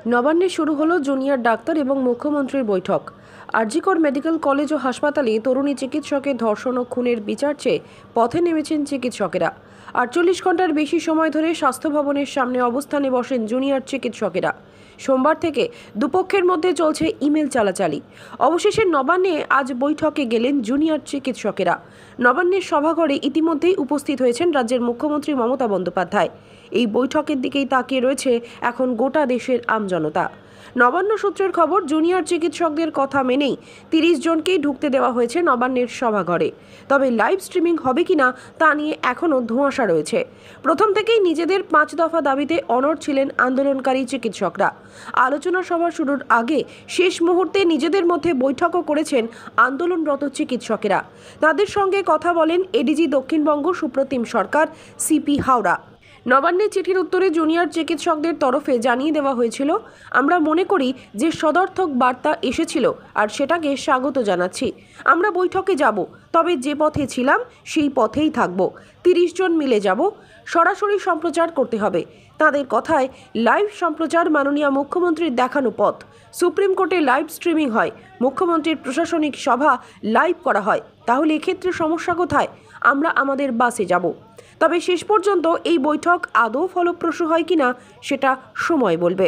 নবান্নে শুরু হলো জুনিয়র ডাক্তার এবং মুখ্যমন্ত্রীর বৈঠক। আরজিকর মেডিকেল কলেজ ও হাসপাতালে তরুণী চিকিৎসকের ধর্ষণ ও খুনের বিচার চেয়ে পথে নেমেছেন চিকিৎসকেরা। 48 ঘন্টার বেশি সময় ধরে স্বাস্থ্য ভবনের সামনে অবস্থানে বসেন জুনিয়র চিকিৎসকেরা। সোমবার থেকে দুপক্ষের মধ্যে চলছে ইমেল চালাচালি। অবশেষে নবান্নে আজ বৈঠকে গেলেন জুনিয়র চিকিৎসকেরা। নবান্নের সভাঘরে ইতিমধ্যেই উপস্থিত হয়েছেন রাজ্যের মুখ্যমন্ত্রী মমতা বন্দ্যোপাধ্যায়। এই বৈঠকের দিকেই তাকিয়ে রয়েছে এখন গোটা দেশের আমজনতা। নবান্ন সূত্রের খবর, জুনিয়র চিকিৎসকদের কথা মেনেই 30 জনকেই ঢুকতে দেওয়া হয়েছে নবান্নের সভাঘরে। তবে লাইভ স্ট্রিমিং হবে কিনা তা নিয়ে এখনও ধোঁয়াশা রয়েছে। প্রথম থেকেই নিজেদের 5 দফা দাবিতে অনড় ছিলেন আন্দোলনকারী চিকিৎসকরা। আলোচনা সভা শুরুর আগে শেষ মুহূর্তে নিজেদের মধ্যে বৈঠকও করেছেন আন্দোলনরত চিকিৎসকেরা। তাদের সঙ্গে কথা বলেন এডিজি দক্ষিণবঙ্গ সুপ্রতিম সরকার, সিপি হাওড়া। নবান্নের চিঠির উত্তরে জুনিয়র চিকিৎসকদের তরফে জানিয়ে দেওয়া হয়েছিল, আমরা মনে করি যে সদর্থক বার্তা এসেছিল আর সেটাকে স্বাগত জানাচ্ছি। আমরা বৈঠকে যাব, তবে যে পথে ছিলাম সেই পথেই থাকব। 30 জন মিলে যাব। সরাসরি সম্প্রচার করতে হবে। তাদের কথায় লাইভ সম্প্রচার মাননীয় মুখ্যমন্ত্রীর দেখানো পথ। সুপ্রিম কোর্টে লাইভ স্ট্রিমিং হয়, মুখ্যমন্ত্রীর প্রশাসনিক সভা লাইভ করা হয়, তাহলে এক্ষেত্রে সমস্যা কোথায়? আমরা আমাদের বাসে যাব। তবে শেষ পর্যন্ত এই বৈঠক আদৌ ফলপ্রসূ হয় কিনা সেটা সময় বলবে।